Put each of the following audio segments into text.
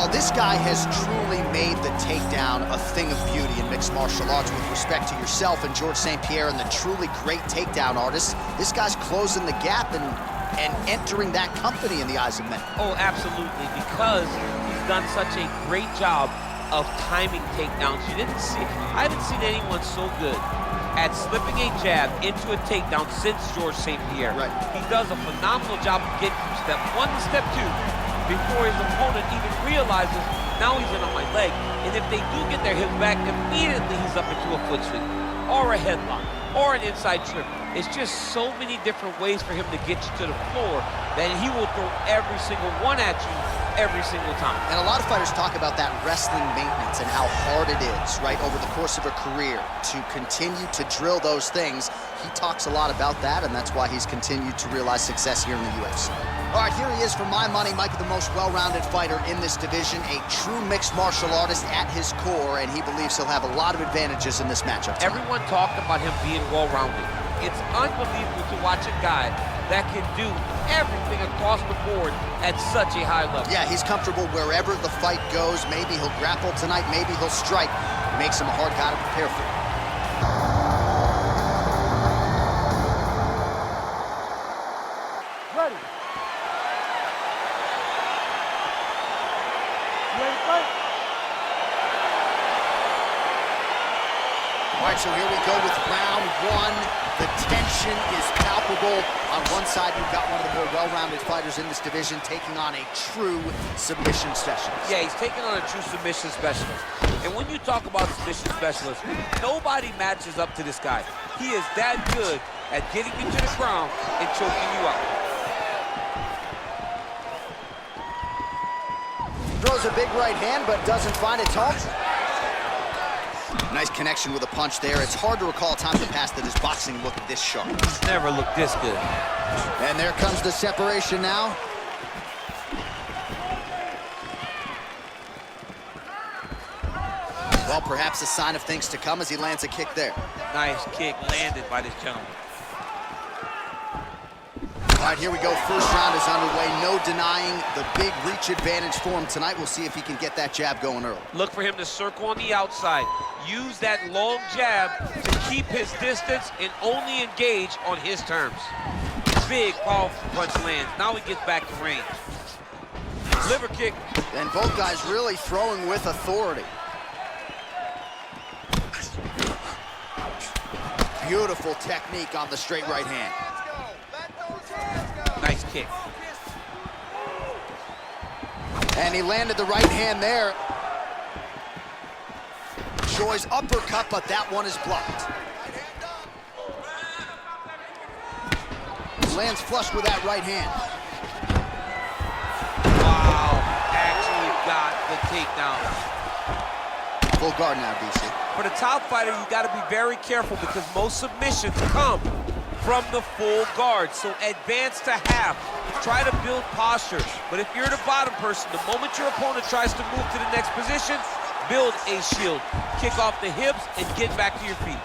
Well, this guy has truly made the takedown a thing of beauty in mixed martial arts. With respect to yourself and George St. Pierre and the truly great takedown artists, this guy's closing the gap and entering that company in the eyes of men. Oh, absolutely, because he's done such a great job of timing takedowns. I haven't seen anyone so good at slipping a jab into a takedown since George St. Pierre. Right. He does a phenomenal job of getting from step 1 to step 2 before his opponent even realizes now he's in on my leg. And if they do get their hips back, immediately he's up into a foot sweep or a headlock or an inside trip. It's just so many different ways for him to get you to the floor that he will throw every single one at you every single time. And a lot of fighters talk about that wrestling maintenance and how hard it is, right, over the course of a career to continue to drill those things. He talks a lot about that, and that's why he's continued to realize success here in the UFC. All right, here he is for my money, Mike, the most well-rounded fighter in this division, a true mixed martial artist at his core, and he believes he'll have a lot of advantages in this matchup tonight. Everyone talked about him being well-rounded. It's unbelievable to watch a guy that can do everything across the board at such a high level. Yeah, he's comfortable wherever the fight goes. Maybe he'll grapple tonight, maybe he'll strike. Makes him a hard guy to prepare for. Ready. Ready to fight? All right, so here we go with round 1. The tension is palpable. On one side, you've got one of the more well-rounded fighters in this division taking on a true submission specialist. Yeah, he's taking on a true submission specialist. And when you talk about submission specialists, nobody matches up to this guy. He is that good at getting you to the ground and choking you out. Throws a big right hand, but doesn't find its home. Nice connection with a punch there. It's hard to recall a time in the past that his boxing looked this sharp. He's never looked this good. And there comes the separation now. Well, perhaps a sign of things to come as he lands a kick there. Nice kick landed by this gentleman. All right, here we go. First round is underway. No denying the big reach advantage for him tonight. We'll see if he can get that jab going early. Look for him to circle on the outside. Use that long jab to keep his distance and only engage on his terms. Big, powerful punch lands. Now he gets back to range. Liver kick. And both guys really throwing with authority. Beautiful technique on the straight right hand. Nice kick. And he landed the right hand there. Choi's uppercut, but that one is blocked. Lands flush with that right hand. Wow, actually got the takedown. Full guard now, DC. For the top fighter, you gotta be very careful because most submissions come from the full guard. So advance to half. Try to build posture. But if you're the bottom person, the moment your opponent tries to move to the next position, build a shield. Kick off the hips and get back to your feet.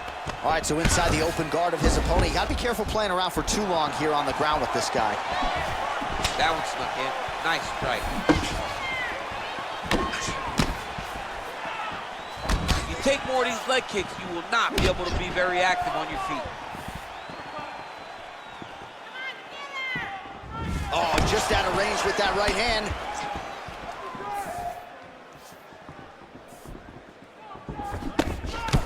All right, so inside the open guard of his opponent, you gotta be careful playing around for too long here on the ground with this guy. That one snuck in. Nice strike. If you take more of these leg kicks, you will not be able to be very active on your feet. Oh, just out of range with that right hand.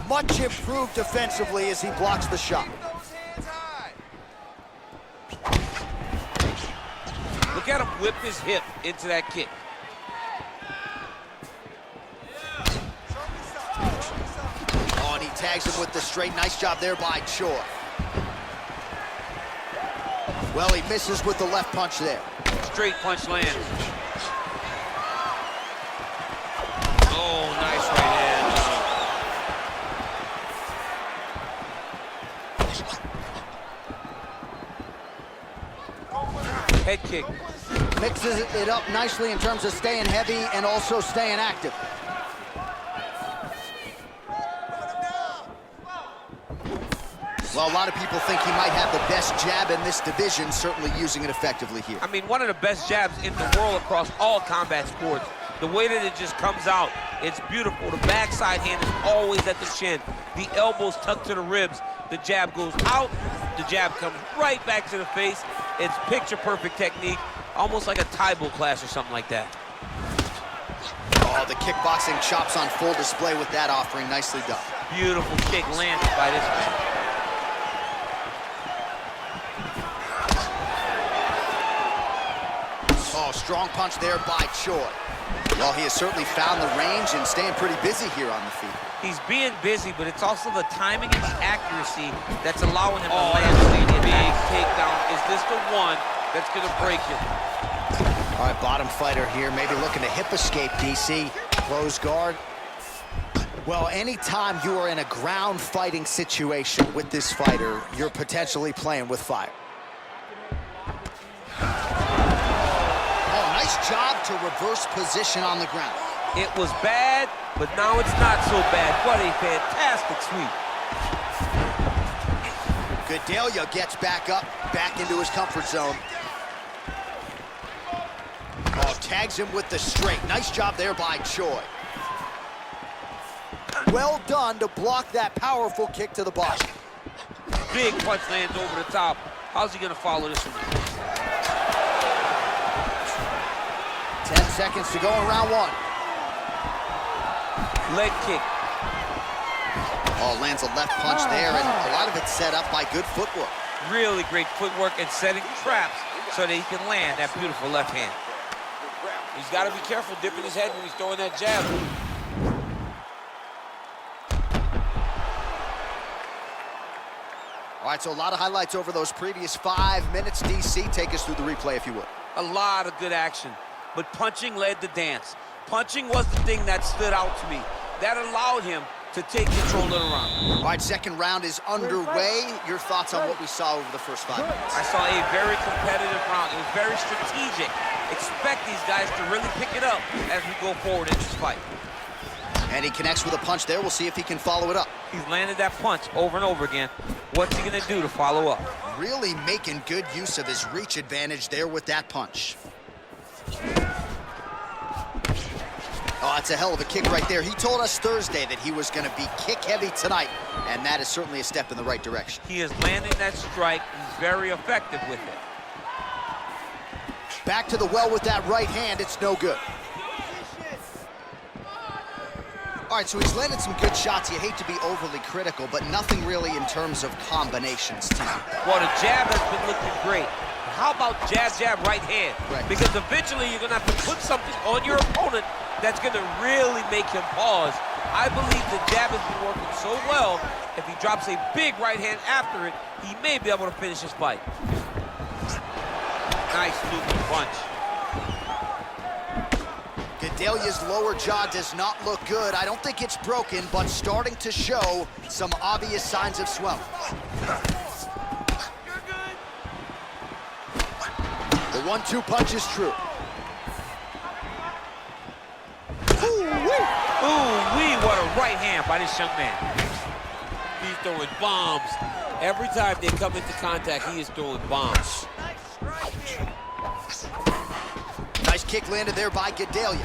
Much improved defensively as he blocks the shot. Look at him whip his hip into that kick. Oh, and he tags him with the straight. Nice job there by Choi. Well, he misses with the left punch there. Straight punch lands. Oh, nice right hand. Head kick. Mixes it up nicely in terms of staying heavy and also staying active. Well, a lot of people think he might have the best jab in this division, certainly using it effectively here. I mean, one of the best jabs in the world across all combat sports. The way that it just comes out, it's beautiful. The backside hand is always at the chin. The elbows tucked to the ribs. The jab goes out. The jab comes right back to the face. It's picture-perfect technique, almost like a Taibo class or something like that. Oh, the kickboxing chops on full display with that offering. Nicely done. Beautiful kick landed by this man. Oh, strong punch there by Choi. Well, he has certainly found the range and staying pretty busy here on the feet. He's being busy, but it's also the timing and the accuracy that's allowing him to land a big takedown. Is this the one that's going to break him? All right, bottom fighter here, maybe looking to hip escape, DC. Close guard. Well, anytime you are in a ground fighting situation with this fighter, you're potentially playing with fire. Oh, nice job to reverse position on the ground. It was bad, but now it's not so bad. What a fantastic sweep. Gedalia gets back up, back into his comfort zone. Oh, tags him with the straight. Nice job there by Choi. Well done to block that powerful kick to the body. Big punch lands over the top. How's he gonna follow this one? 10 seconds to go in round one. Leg kick. Oh, lands a left punch there, and a lot of it set up by good footwork. Really great footwork and setting traps so that he can land that beautiful left hand. He's got to be careful dipping his head when he's throwing that jab. All right, so a lot of highlights over those previous 5 minutes. DC, take us through the replay, if you would. A lot of good action, but punching led the dance. Punching was the thing that stood out to me. That allowed him to take control of the round. All right, second round is underway. Your thoughts on what we saw over the first 5 minutes? I saw a very competitive round. It was very strategic. Expect these guys to really pick it up as we go forward in this fight. And he connects with a punch there. We'll see if he can follow it up. He's landed that punch over and over again. What's he gonna do to follow up? Really making good use of his reach advantage there with that punch. Oh, that's a hell of a kick right there. He told us Thursday that he was going to be kick-heavy tonight, and that is certainly a step in the right direction. He is landing that strike. He's very effective with it. Back to the well with that right hand. It's no good. All right, so he's landed some good shots. You hate to be overly critical, but nothing really in terms of combinations tonight. Well, the jab has been looking great. How about jab, jab, right hand? Right. Because eventually you're going to have to put something on your opponent that's going to really make him pause. I believe the jab has been working so well, if he drops a big right hand after it, he may be able to finish his fight. Nice looping punch. Gedalia's lower jaw does not look good. I don't think it's broken, but starting to show some obvious signs of swelling. The 1-2 punch is true. Ooh-wee, what a right hand by this young man. He's throwing bombs. Every time they come into contact, he is throwing bombs. Nice kick landed there by Gedalia.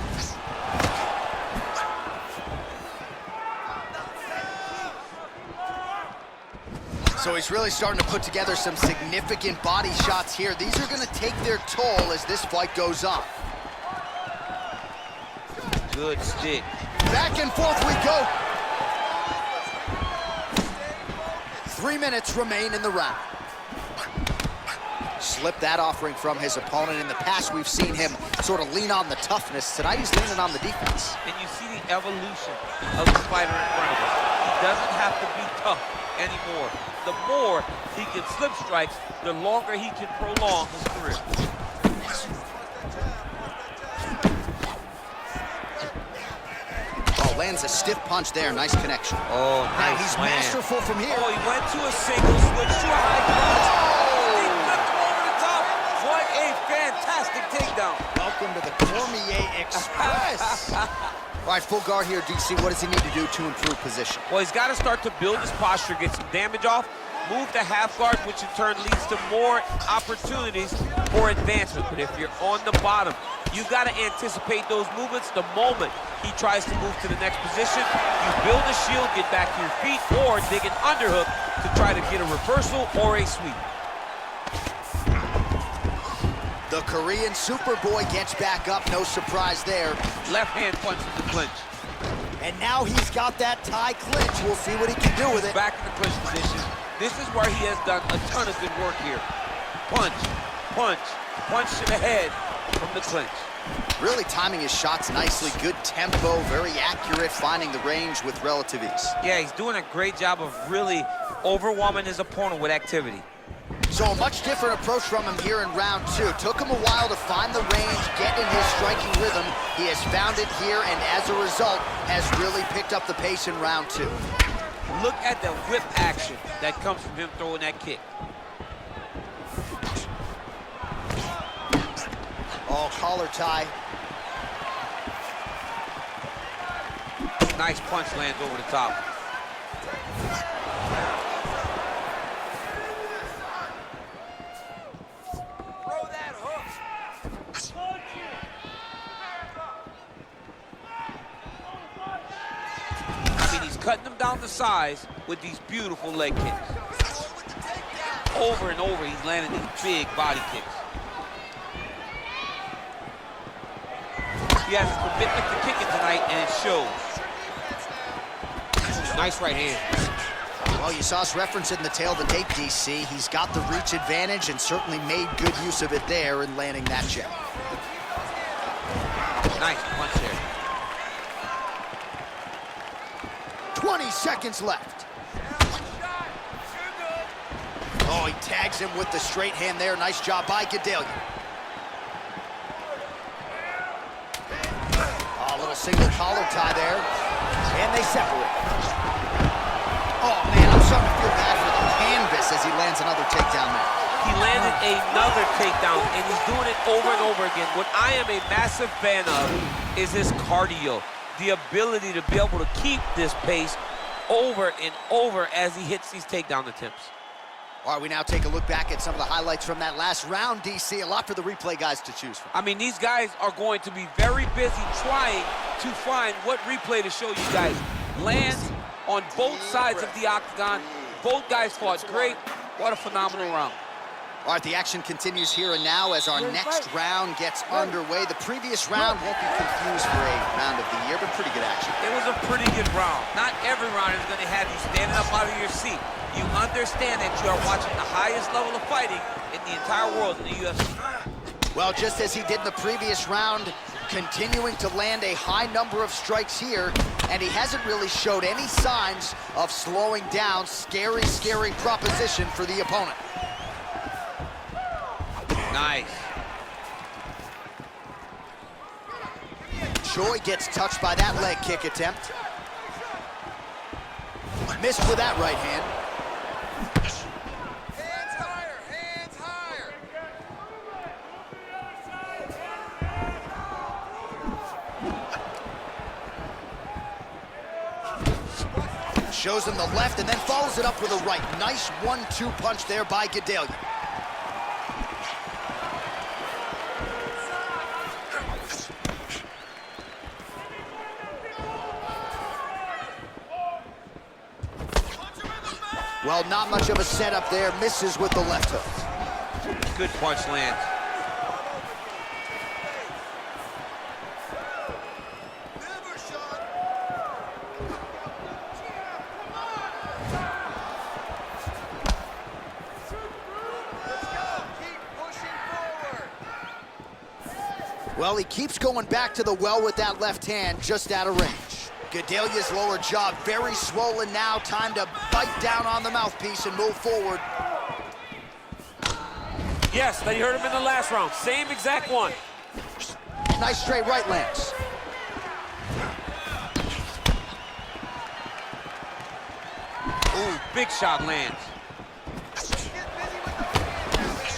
So he's really starting to put together some significant body shots here. These are going to take their toll as this fight goes on. Good stick. Back and forth we go. 3 minutes remain in the round. Slipped that offering from his opponent. In the past, we've seen him sort of lean on the toughness. Tonight, he's leaning on the defense. And you see the evolution of the fighter in front of us. He doesn't have to be tough anymore. The more he can slip strikes, the longer he can prolong his career. Oh, lands a stiff punch there. Nice connection. Oh, nice. He's masterful from here. Oh, he went to a single, switch to a high punch. He flipped him over the top. What a fantastic takedown. Welcome to the Cormier Express. All right, full guard here, DC. What does he need to do to improve position? Well, he's got to start to build his posture, get some damage off, move to half guard, which in turn leads to more opportunities for advancement. But if you're on the bottom, You got to anticipate those movements the moment he tries to move to the next position. You build a shield, get back to your feet, or dig an underhook to try to get a reversal or a sweep. The Korean Superboy gets back up, no surprise there. Left hand punch in the clinch. And now he's got that tie clinch. We'll see what he can do with it. Back in the clinch position. This is where he has done a ton of good work here. Punch, punch, punch to the head from the clinch. Really timing his shots nicely. Good tempo, very accurate, finding the range with relative ease. Yeah, he's doing a great job of really overwhelming his opponent with activity. So a much different approach from him here in round two. Took him a while to find the range, get in his striking rhythm. He has found it here, and as a result, has really picked up the pace in round two. Look at the whip action that comes from him throwing that kick. Oh, collar tie. Nice punch lands over the top. Cutting them down the sides with these beautiful leg kicks. Over and over, he's landing these big body kicks. He has a commitment to kicking tonight, and it shows. Nice right hand. Well, you saw us reference it in the tail of the tape, DC. He's got the reach advantage and certainly made good use of it there in landing that jab. Nice punch there. 20 seconds left. Oh, he tags him with the straight hand there. Nice job by Gedalia. Oh, a little single collar tie there. And they separate. Oh, man, I'm starting to feel bad for the canvas as he lands another takedown there. He landed another takedown, and he's doing it over and over again. What I am a massive fan of is his cardio. The ability to be able to keep this pace over and over as he hits these takedown attempts. All right, we now take a look back at some of the highlights from that last round, DC. A lot for the replay guys to choose from. I mean, these guys are going to be very busy trying to find what replay to show you guys. Lands on both sides of the octagon. Both guys fought great. What a phenomenal round. All right, the action continues here and now as our next round gets underway. The previous round won't be confused for a round of the year, but pretty good action. It was a pretty good round. Not every round is going to have you standing up out of your seat. You understand that you are watching the highest level of fighting in the entire world in the UFC. Well, just as he did in the previous round, continuing to land a high number of strikes here, and he hasn't really showed any signs of slowing down. Scary, scary proposition for the opponent. Nice. Choi gets touched by that leg kick attempt. Missed with that right hand. Hands higher, hands higher. Shows him the left and then follows it up with a right. Nice 1-2 punch there by Gedalia. Well, not much of a setup there. Misses with the left hook. Good punch lands. Well, he keeps going back to the well with that left hand, just out of range. Gedalia's lower jaw very swollen now. Time to bite down on the mouthpiece and move forward. Yes, they heard him in the last round. Same exact one. Nice straight right lands. Ooh, big shot lands.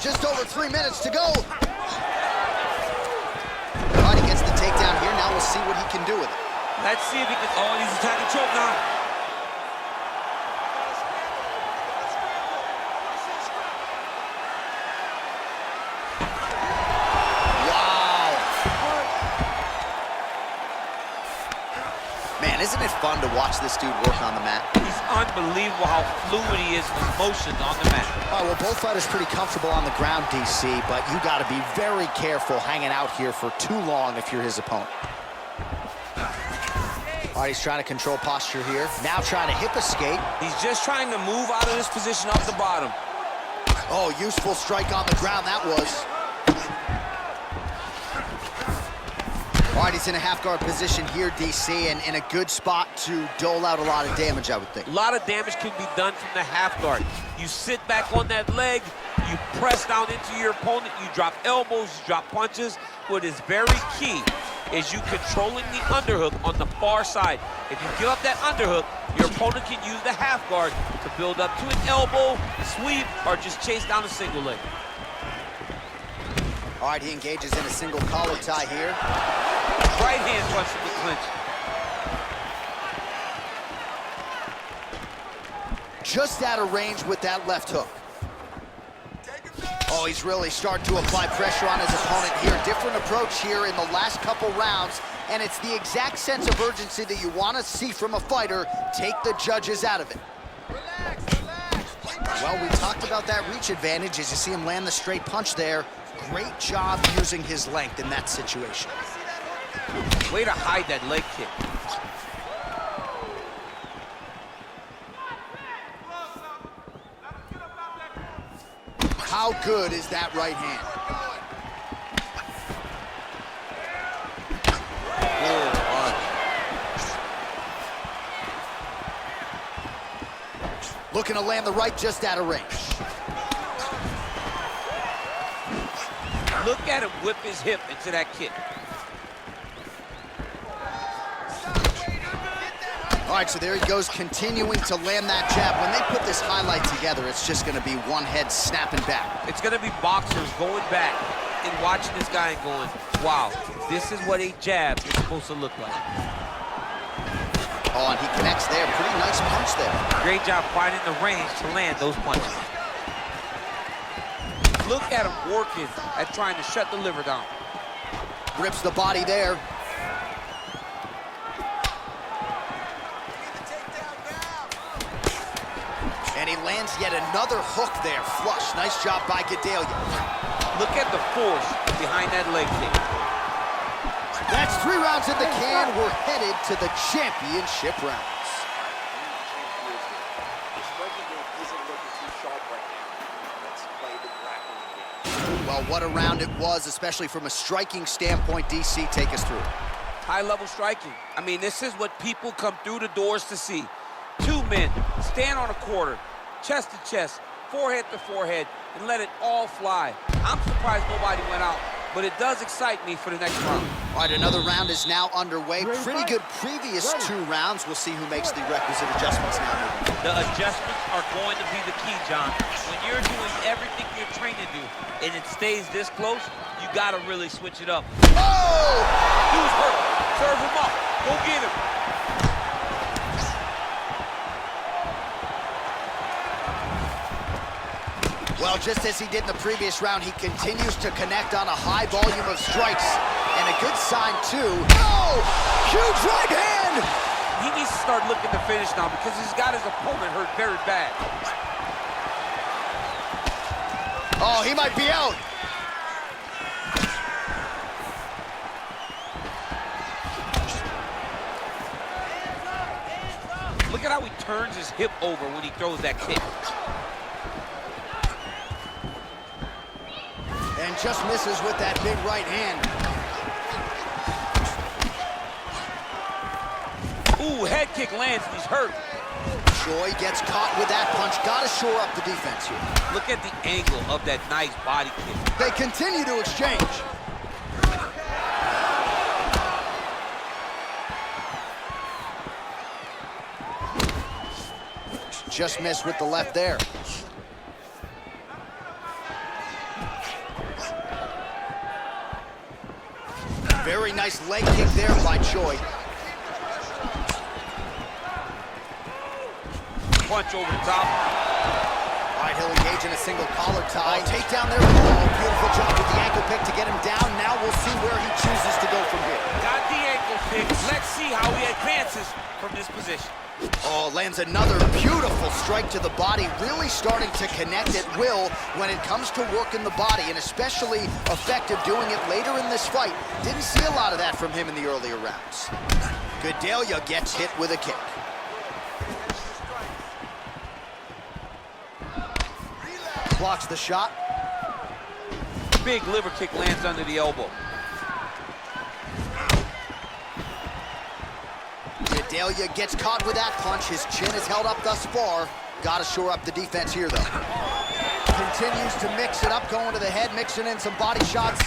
Just over 3 minutes to go. All right, he gets the takedown here. Now we'll see what he can do with it. Let's see if he can. Oh, he's attacking choke now. Wow. isn't it fun to watch this dude work on the mat? He's unbelievable how fluid he is with motions on the mat. All right, well, both fighters pretty comfortable on the ground, DC, but you got to be very careful hanging out here for too long if you're his opponent. All right, he's trying to control posture here. Now trying to hip escape. He's just trying to move out of this position off the bottom. Oh, useful strike on the ground, that was. All right, he's in a half-guard position here, DC, and in a good spot to dole out a lot of damage, I would think. A lot of damage can be done from the half guard. You sit back on that leg, you press down into your opponent, you drop elbows, you drop punches. What is very key is you controlling the underhook on the far side. If you give up that underhook, your opponent can use the half guard to build up to an elbow, sweep, or just chase down a single leg. All right, he engages in a single collar tie here. Right hand punch from the clinch. Just out of range with that left hook. Oh, he's really starting to apply pressure on his opponent here. Different approach here in the last couple rounds, and it's the exact sense of urgency that you want to see from a fighter. Take the judges out of it. Relax, relax. Well, we talked about that reach advantage as you see him land the straight punch there. Great job using his length in that situation. Way to hide that leg kick. How good is that right hand? Looking to land the right just out of range. Look at him whip his hip into that kick. All right, so there he goes, continuing to land that jab. When they put this highlight together, it's just going to be one head snapping back. It's going to be boxers going back and watching this guy and going, wow, this is what a jab is supposed to look like. Oh, and he connects there. Pretty nice punch there. Great job finding the range to land those punches. Look at him working at trying to shut the liver down. Grips the body there. And he lands yet another hook there. Flush. Nice job by Gedalia. Look at the force behind that leg kick. That's 3 rounds in the can. We're headed to the championship rounds. Well, what a round it was, especially from a striking standpoint. DC, take us through it. High-level striking. I mean, this is what people come through the doors to see. 2 men stand on a quarter, chest to chest, forehead to forehead, and let it all fly. I'm surprised nobody went out, but it does excite me for the next round. All right, another round is now underway. Pretty good previous 2 rounds. We'll see who makes the requisite adjustments now. The adjustments are going to be the key, John. When you're doing everything you're trained to do, and it stays this close, you gotta really switch it up. Oh! Dude's hurt. Serve him up. Go get him. Well, just as he did in the previous round, he continues to connect on a high volume of strikes. And a good sign, too. Oh! Huge right hand! He needs to start looking to finish now because he's got his opponent hurt very bad. Oh, he might be out. Look at how he turns his hip over when he throws that kick. And just misses with that big right hand. Ooh, head kick lands and he's hurt. Choi gets caught with that punch. Gotta shore up the defense here. Look at the angle of that nice body kick. They continue to exchange. Just missed with the left there. Very nice leg kick there by Choi. Punch over the top. All right, he'll engage in a single collar tie. Takedown there. Oh, beautiful job with the ankle pick to get him down. Now we'll see where he chooses to go from here. Got the ankle pick. Let's see how he advances advances from this position. Oh, lands another beautiful strike to the body, really starting to connect at will when it comes to working the body, and especially effective doing it later in this fight. Didn't see a lot of that from him in the earlier rounds. Gedalia gets hit with a kick. Blocks the shot. Big liver kick lands under the elbow. Gedalia gets caught with that punch. His chin is held up thus far. Gotta shore up the defense here, though. Continues to mix it up, going to the head, mixing in some body shots.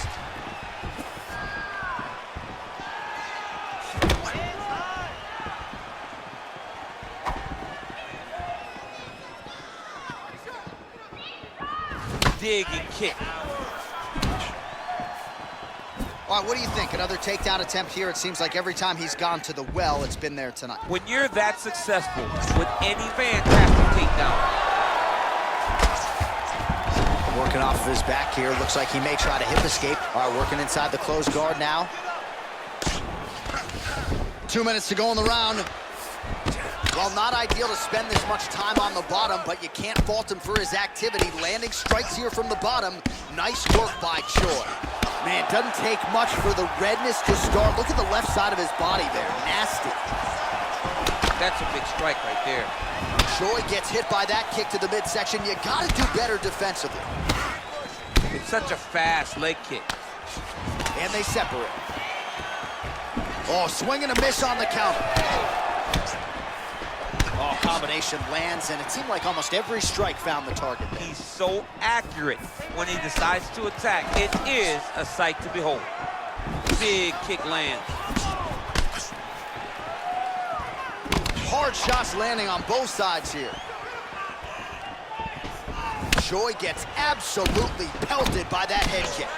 Dig and kick. All right, what do you think? Another takedown attempt here. It seems like every time he's gone to the well, it's been there tonight. When you're that successful with any fantastic takedown. Working off of his back here. Looks like he may try to hip escape. All right, working inside the closed guard now. 2 minutes to go in the round. Well, not ideal to spend this much time on the bottom, but you can't fault him for his activity. Landing strikes here from the bottom. Nice work by Choi. Man, doesn't take much for the redness to start. Look at the left side of his body there. Nasty. That's a big strike right there. Choi gets hit by that kick to the midsection. You gotta do better defensively. It's such a fast leg kick. And they separate. Oh, swing and a miss on the counter. Oh, combination lands, and it seemed like almost every strike found the target there. He's so accurate when he decides to attack. It is a sight to behold. Big kick lands. Hard shots landing on both sides here. Choi gets absolutely pelted by that head kick.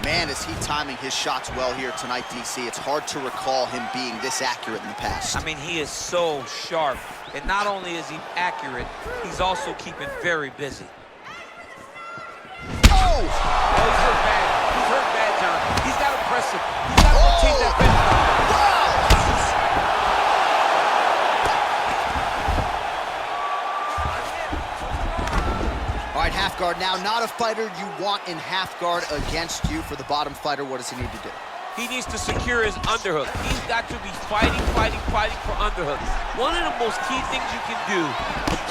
Man, is he timing his shots well here tonight, DC. It's hard to recall him being this accurate in the past. I mean, he is so sharp. And not only is he accurate, he's also keeping very busy. Oh! Oh, he's hurt bad. He's hurt bad, John. He's got to press him. He's got to rotate that fence. All right, half guard now. Not a fighter you want in half guard against you. For the bottom fighter, what does he need to do? He needs to secure his underhook. He's got to be fighting for underhooks. One of the most key things you can do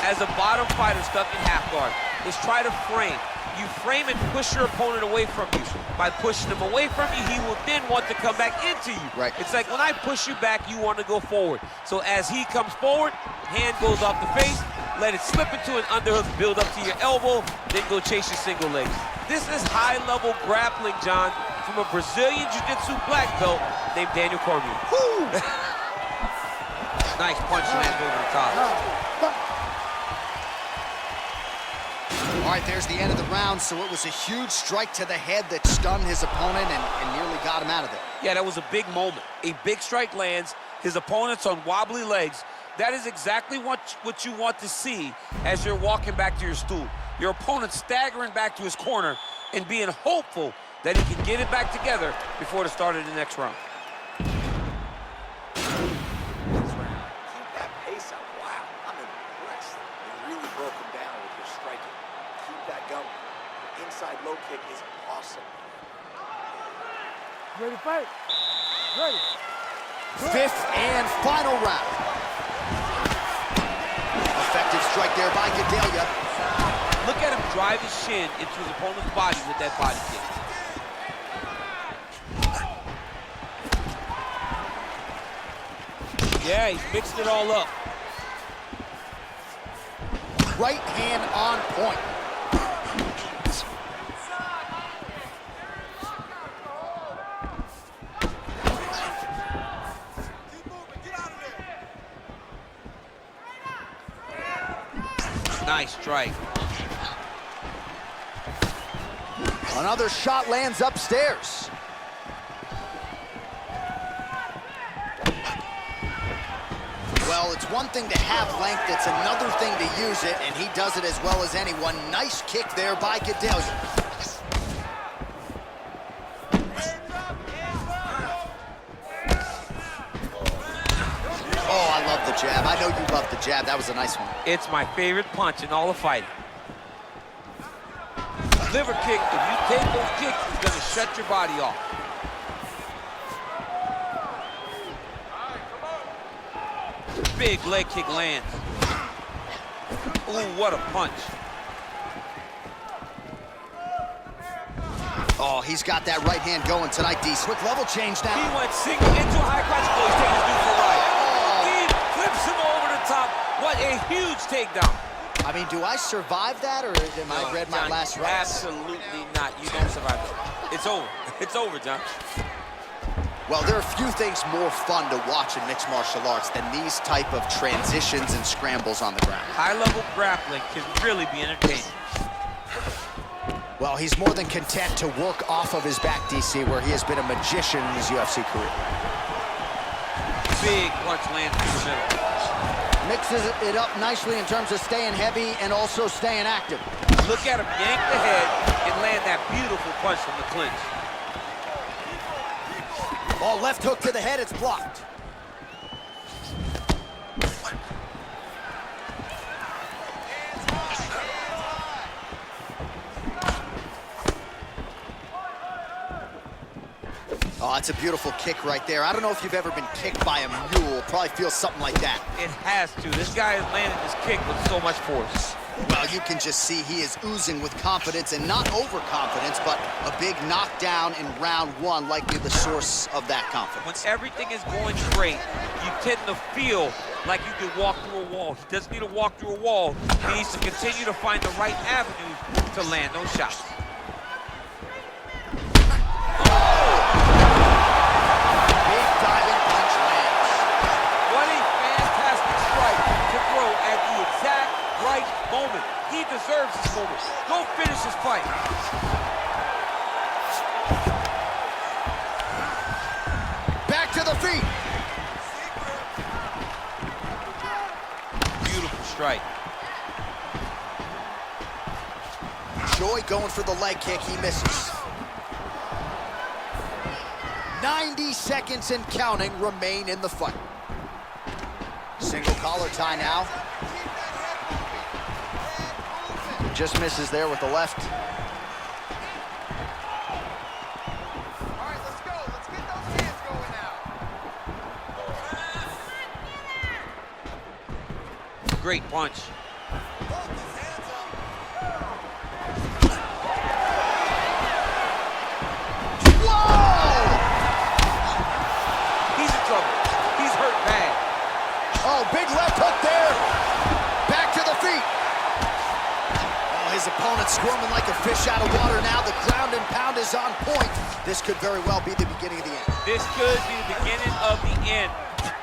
as a bottom fighter stuck in half guard is try to frame. You frame and push your opponent away from you. By pushing him away from you, he will then want to come back into you. Right. It's like when I push you back, you want to go forward. So as he comes forward, hand goes off the face, let it slip into an underhook, build up to your elbow, then go chase your single legs. This is high-level grappling, John, from a Brazilian Jiu-Jitsu black belt named Daniel Cormier. Nice punch lands over the top. All right, there's the end of the round. So it was a huge strike to the head that stunned his opponent and nearly got him out of there. Yeah, that was a big moment. A big strike lands. His opponent's on wobbly legs. That is exactly what you want to see as you're walking back to your stool. Your opponent staggering back to his corner and being hopeful that he can get it back together before the start of the next round. Keep that pace up. Wow, I'm impressed. You really broke him down with your striking. Keep that going. The inside low kick is awesome. Ready to fight? Ready. Fifth and final round. Effective strike there by Gedalia. Look at him drive his shin into his opponent's body with that body kick. Yeah, he's mixing it all up. Right hand on point. Nice strike. Another shot lands upstairs. Well, it's one thing to have length, it's another thing to use it, and he does it as well as anyone. Nice kick there by Gedalia. jab. That was a nice one. It's my favorite punch in all of fighting. Liver kick, if you take those kicks, it's gonna shut your body off. Big leg kick lands. Ooh, what a punch. Oh, he's got that right hand going tonight, DC. Quick level change now. He went single into a high crotch. Oh, he's taking his dude for a ride. He flips him over the top. What a huge takedown. I mean, do I survive that, or am I read my John, last rights? Absolutely not. You don't survive it. It's over. It's over, John. Well, there are few things more fun to watch in mixed martial arts than these type of transitions and scrambles on the ground. High-level grappling can really be entertaining. Well, he's more than content to work off of his back, DC, where he has been a magician in his UFC career. Big punch lands through the middle. Mixes it up nicely in terms of staying heavy and also staying active. Look at him yank the head and land that beautiful punch from the clinch. Oh, left hook to the head, it's blocked. Oh, that's a beautiful kick right there. I don't know if you've ever been kicked by a mule. Probably feels something like that. It has to. This guy is landing this kick with so much force. Well, you can just see he is oozing with confidence, and not overconfidence, but a big knockdown in round one, likely the source of that confidence. When everything is going great, you tend to feel like you could walk through a wall. He doesn't need to walk through a wall. He needs to continue to find the right avenue to land those shots. Big diving punch lands. What a fantastic strike to throw at the exact right moment. He deserves this moment. Go finish his fight. Back to the feet. Beautiful strike. Choi going for the leg kick, he misses. 90 seconds and counting remain in the fight. Single collar tie now. Just misses there with the left. All right, let's go. Let's get those hands going now. Great punch. He's in trouble. He's hurt bad. Oh, big left hook there. Back to the feet. Oh, his opponent squirming like a fish out of water now. The ground and pound is on point. This could very well be the beginning of the end. This could be the beginning of the end.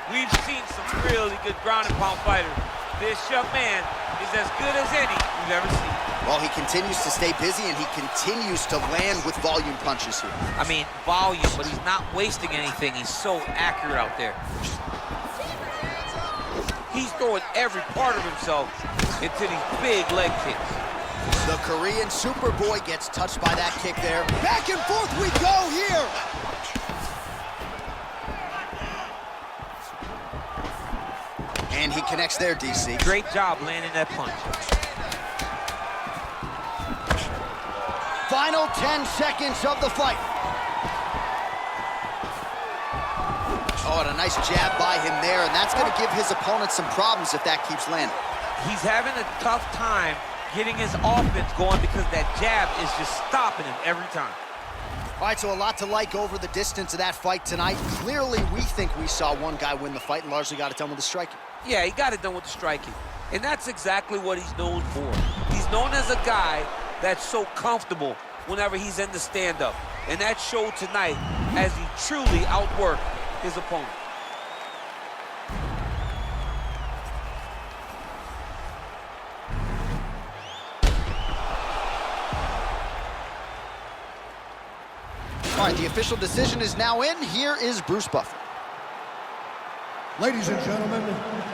We've seen some really good ground and pound fighters. This young man is as good as any we've ever seen. Well, he continues to stay busy, and he continues to land with volume punches here. I mean, volume, but he's not wasting anything. He's so accurate out there. He's throwing every part of himself into these big leg kicks. The Korean Superboy gets touched by that kick there. Back and forth we go here. And he connects there, DC. Great job landing that punch. Final 10 seconds of the fight. Oh, and a nice jab by him there, and that's going to give his opponent some problems if that keeps landing. He's having a tough time getting his offense going because that jab is just stopping him every time. All right, so a lot to like over the distance of that fight tonight. Clearly, we think we saw one guy win the fight and largely got it done with the striking. Yeah, he got it done with the striking. And that's exactly what he's known for. He's known as a guy that's so comfortable whenever he's in the stand-up. And that showed tonight as he truly outworked his opponent. All right, the official decision is now in. Here is Bruce Buffer. Ladies and gentlemen,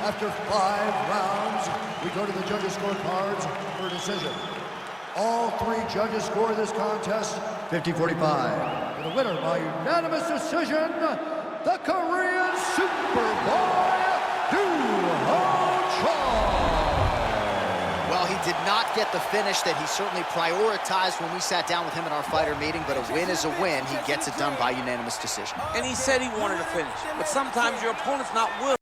after 5 rounds, we go to the judges' scorecards for a decision. All 3 judges score this contest 50-45. For the winner by unanimous decision, the Korean Superboy, Doohochoi. Well, he did not get the finish that he certainly prioritized when we sat down with him in our fighter meeting, but a win is a win. He gets it done by unanimous decision. And he said he wanted to finish, but sometimes your opponent's not willing.